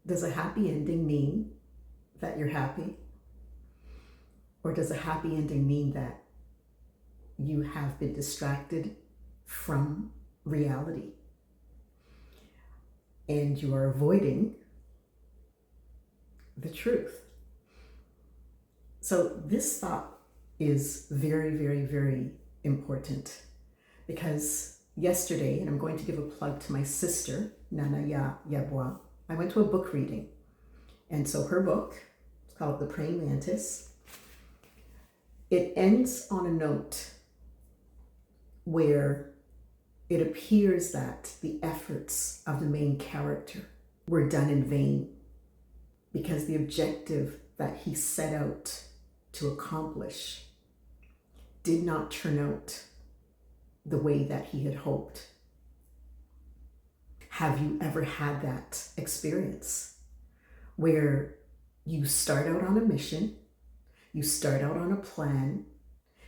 Does a happy ending mean that you're happy? Or does a happy ending mean that you have been distracted from reality and you are avoiding the truth? So this thought is very, very, very important because yesterday, and I'm going to give a plug to my sister, Nana Yabwa, I went to a book reading. And so her book, it's called The Praying Mantis. It ends on a note where it appears that the efforts of the main character were done in vain because the objective that he set out to accomplish did not turn out the way that he had hoped. Have you ever had that experience where you start out on a mission, you start out on a plan,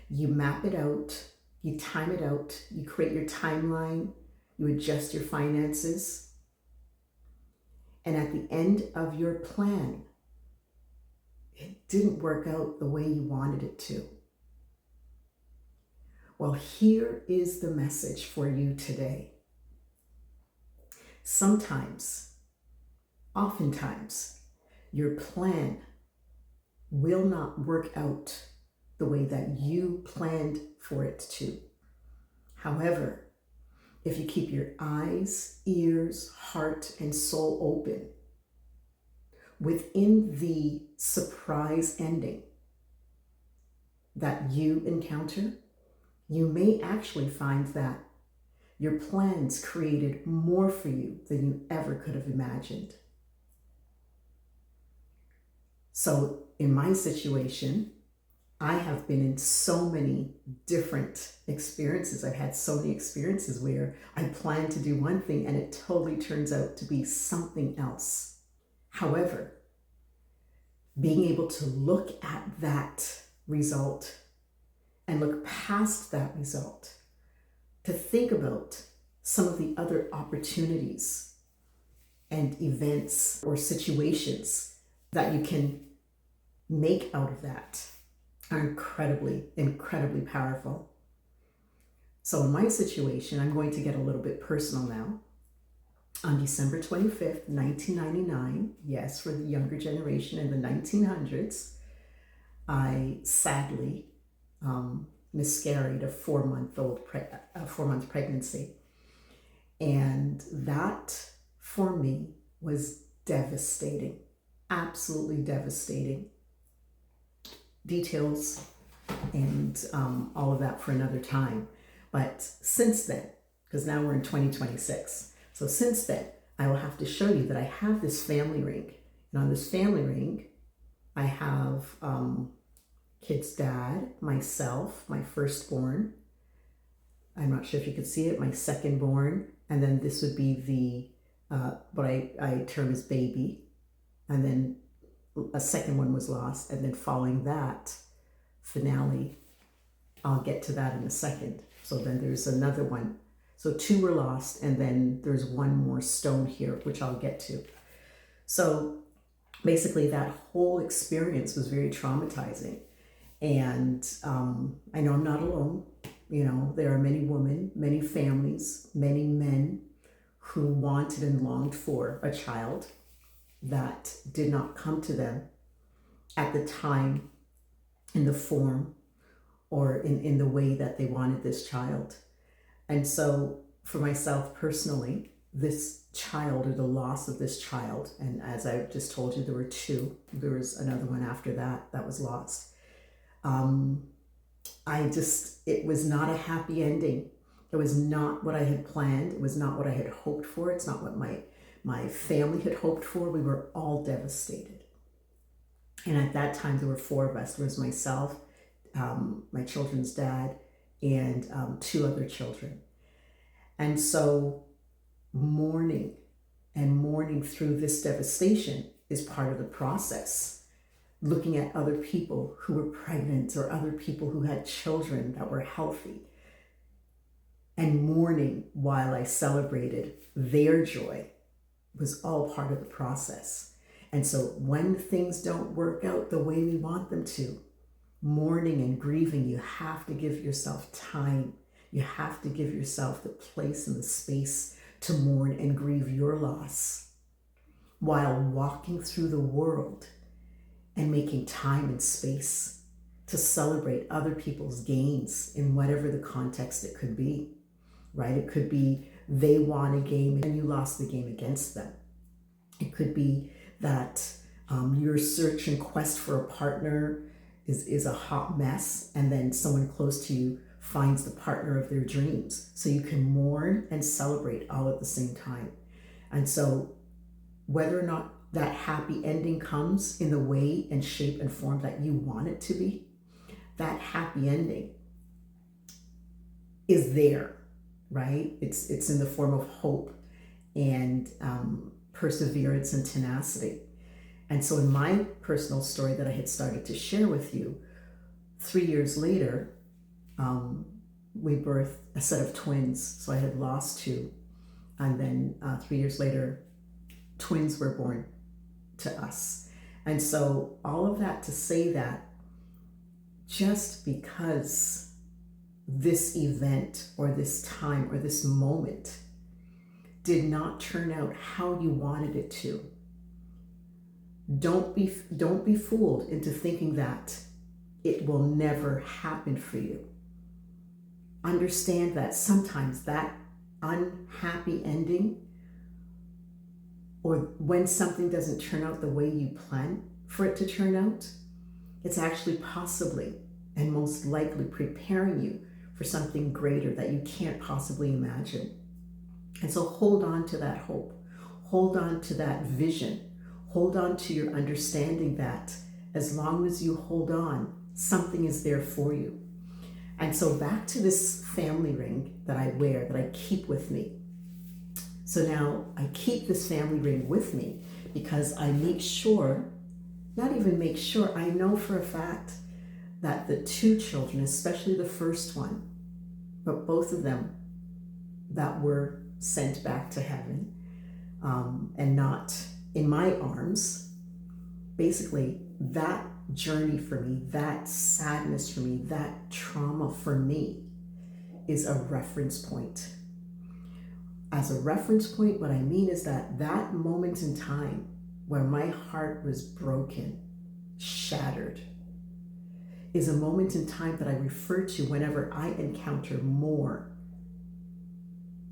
you map it out, you time it out, you create your timeline, you adjust your finances, and at the end of your plan, it didn't work out the way you wanted it to? Well, here is the message for you today. Sometimes, oftentimes, your plan will not work out the way that you planned for it to. However, if you keep your eyes, ears, heart, and soul open, within the surprise ending that you encounter, you may actually find that your plans created more for you than you ever could have imagined. So in my situation, I have been in so many different experiences. I've had so many experiences where I plan to do one thing and it totally turns out to be something else. However, being able to look at that result and look past that result, to think about some of the other opportunities and events or situations that you can make out of that are incredibly, incredibly powerful. So in my situation, I'm going to get a little bit personal now. On December 25th, 1999, yes, for the younger generation in the 1900s, I sadly miscarried a 4-month pregnancy. And that for me was devastating, absolutely devastating. Details and all of that for another time. But since then, because now we're in 2026, so since then, I will have to show you that I have this family ring. And on this family ring, I have kid's dad, myself, my firstborn. I'm not sure if you could see it, my secondborn. And then this would be the, what I term as baby. And then a second one was lost. And then following that finale, I'll get to that in a second. So then there's another one. So 2 were lost, and then there's one more stone here, which I'll get to. So basically that whole experience was very traumatizing. And I know I'm not alone. You know, there are many women, many families, many men who wanted and longed for a child that did not come to them at the time, in the form, or in the way that they wanted this child. And so for myself personally, this child, or the loss of this child, and as I just told you, there were 2. There was another one after that that was lost. It was not a happy ending. It was not what I had planned. It was not what I had hoped for. It's not what my family had hoped for. We were all devastated. And at that time, there were 4 of us. There was myself, my children's dad, and 2 other children. And so mourning through this devastation is part of the process. Looking at other people who were pregnant or other people who had children that were healthy, and mourning while I celebrated their joy was all part of the process. And so when things don't work out the way we want them to, mourning and grieving, you have to give yourself time. You have to give yourself the place and the space to mourn and grieve your loss while walking through the world and making time and space to celebrate other people's gains in whatever the context it could be, right? It could be they won a game and you lost the game against them. It could be that your search and quest for a partner is a hot mess, and then someone close to you finds the partner of their dreams. So you can mourn and celebrate all at the same time. And so whether or not that happy ending comes in the way and shape and form that you want it to be, that happy ending is there, right? It's in the form of hope and perseverance and tenacity. And so in my personal story that I had started to share with you, 3 years later, we birthed a set of twins. So I had lost two. And then 3 years later, twins were born to us. And so all of that to say that just because this event or this time or this moment did not turn out how you wanted it to, don't be fooled into thinking that it will never happen for you. Understand that sometimes that unhappy ending, or when something doesn't turn out the way you plan for it to turn out, it's actually possibly and most likely preparing you for something greater that you can't possibly imagine. And so hold on to that hope. Hold on to that vision. Hold on to your understanding that as long as you hold on, something is there for you. And so back to this family ring that I wear, that I keep with me. So now I keep this family ring with me because I make sure, not even make sure, I know for a fact that the two children, especially the first one, but both of them that were sent back to heaven and not in my arms, basically that journey for me, that sadness for me, that trauma for me is a reference point. As a reference point, what I mean is that that moment in time where my heart was broken, shattered, is a moment in time that I refer to whenever I encounter more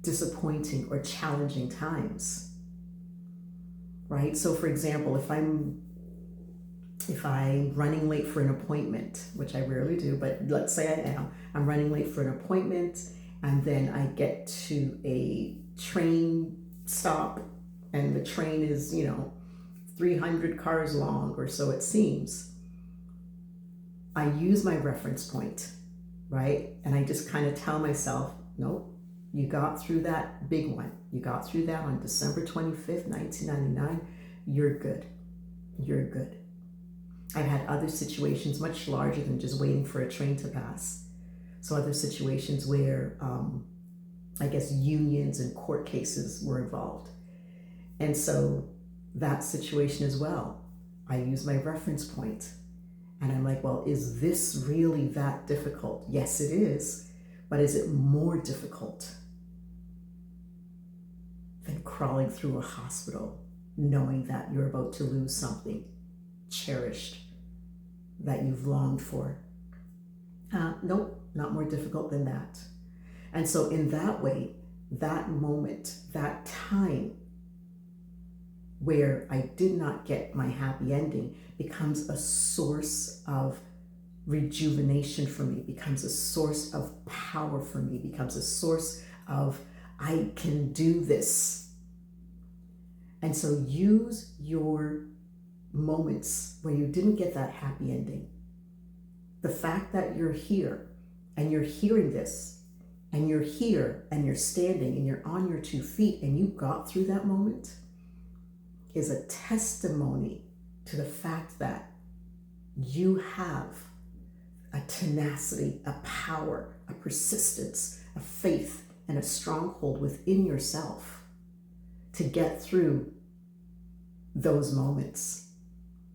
disappointing or challenging times, right? So for example, if I'm running late for an appointment, which I rarely do, but let's say I am, I'm running late for an appointment, and then I get to a train stop and the train is, 300 cars long, or so it seems. I use my reference point, right? And I just kind of tell myself, nope, you got through that big one. You got through that on December 25th, 1999. You're good. You're good. I've had other situations much larger than just waiting for a train to pass. So other situations where, I guess, unions and court cases were involved. And so that situation as well, I use my reference point. And I'm like, well, is this really that difficult? Yes, it is. But is it more difficult than crawling through a hospital knowing that you're about to lose something cherished that you've longed for? Nope, not more difficult than that. And so in that way, that moment, that time where I did not get my happy ending becomes a source of rejuvenation for me, becomes a source of power for me, becomes a source of, I can do this. And so use your moments where you didn't get that happy ending. The fact that you're here and you're hearing this and you're here and you're standing and you're on your 2 feet and you got through that moment is a testimony to the fact that you have a tenacity, a power, a persistence, a faith, and a stronghold within yourself to get through those moments.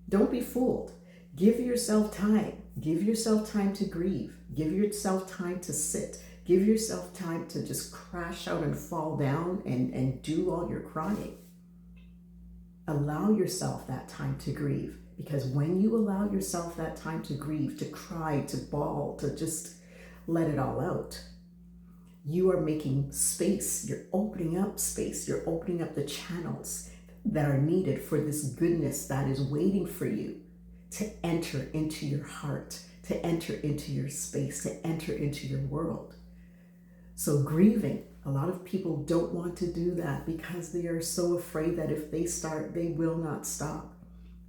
Don't be fooled. Give yourself time. Give yourself time to grieve. Give yourself time to sit. Give yourself time to just crash out and fall down and do all your crying. Allow yourself that time to grieve, because when you allow yourself that time to grieve, to cry, to bawl, to just let it all out, you are making space. You're opening up space. You're opening up the channels that are needed for this goodness that is waiting for you to enter into your heart, to enter into your space, to enter into your world. So grieving, a lot of people don't want to do that because they are so afraid that if they start, they will not stop.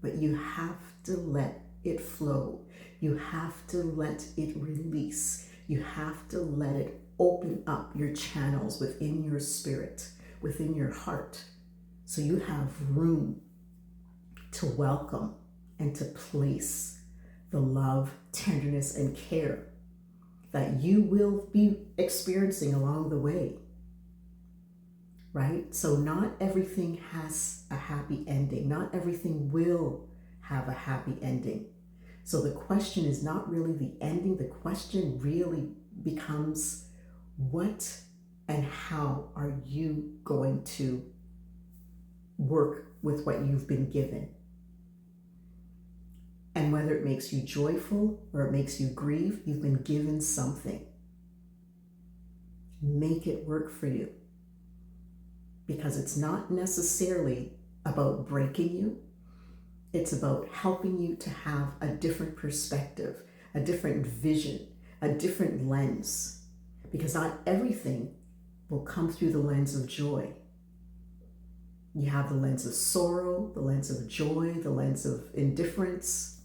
But you have to let it flow. You have to let it release. You have to let it open up your channels within your spirit, within your heart, so you have room to welcome and to place the love, tenderness, and care that you will be experiencing along the way, right? So not everything has a happy ending. Not everything will have a happy ending. So the question is not really the ending. The question really becomes, what and how are you going to work with what you've been given? And whether it makes you joyful or it makes you grieve, you've been given something. Make it work for you. Because it's not necessarily about breaking you. It's about helping you to have a different perspective, a different vision, a different lens. Because not everything will come through the lens of joy. You have the lens of sorrow, the lens of joy, the lens of indifference,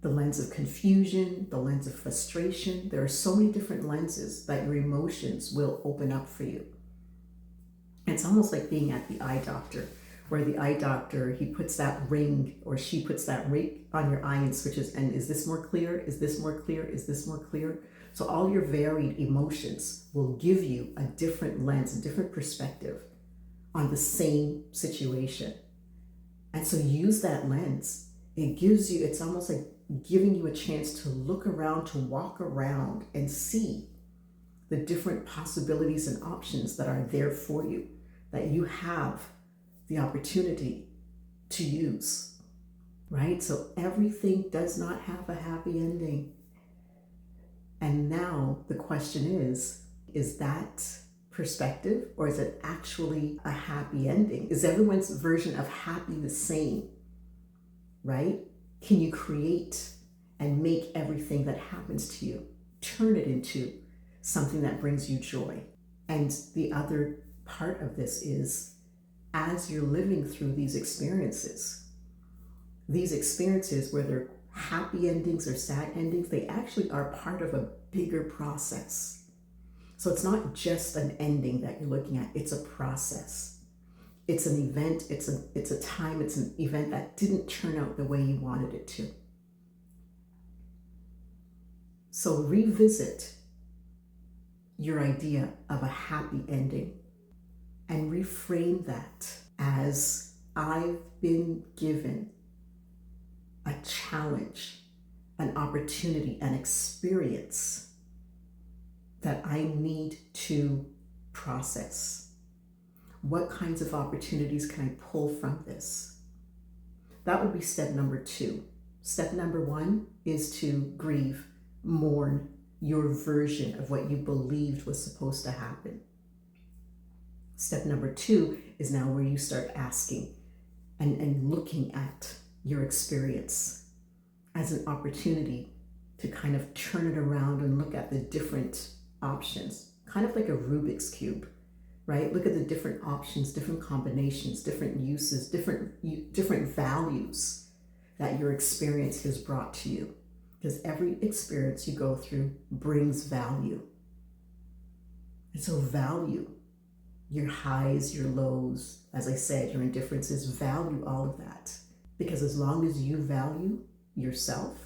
the lens of confusion, the lens of frustration. There are so many different lenses that your emotions will open up for you. It's almost like being at the eye doctor, where the eye doctor, he puts that ring, or she puts that ring on your eye and switches, and is this more clear? Is this more clear? Is this more clear? So all your varied emotions will give you a different lens, a different perspective on the same situation. And so use that lens. It gives you, it's almost like giving you a chance to look around, to walk around and see the different possibilities and options that are there for you, that you have the opportunity to use, right? So everything does not have a happy ending. And now the question is that perspective, or is it actually a happy ending? Is everyone's version of happy the same, right? Can you create and make everything that happens to you, turn it into something that brings you joy? And the other part of this is, as you're living through these experiences whether happy endings or sad endings, they actually are part of a bigger process. So it's not just an ending that you're looking at, it's a process. It's an event, it's a time, it's an event that didn't turn out the way you wanted it to. So revisit your idea of a happy ending and reframe that as, I've been given a challenge, an opportunity, an experience that I need to process. What kinds of opportunities can I pull from this? That would be step number 2. Step number 1 is to grieve, mourn your version of what you believed was supposed to happen. Step number 2 is now where you start asking and looking at your experience as an opportunity to kind of turn it around and look at the different options, kind of like a Rubik's Cube, right? Look at the different options, different combinations, different uses, different values that your experience has brought to you. Because every experience you go through brings value. And so value your highs, your lows, as I said, your indifferences, value all of that. Because as long as you value yourself,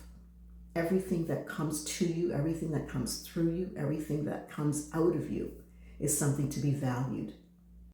everything that comes to you, everything that comes through you, everything that comes out of you is something to be valued.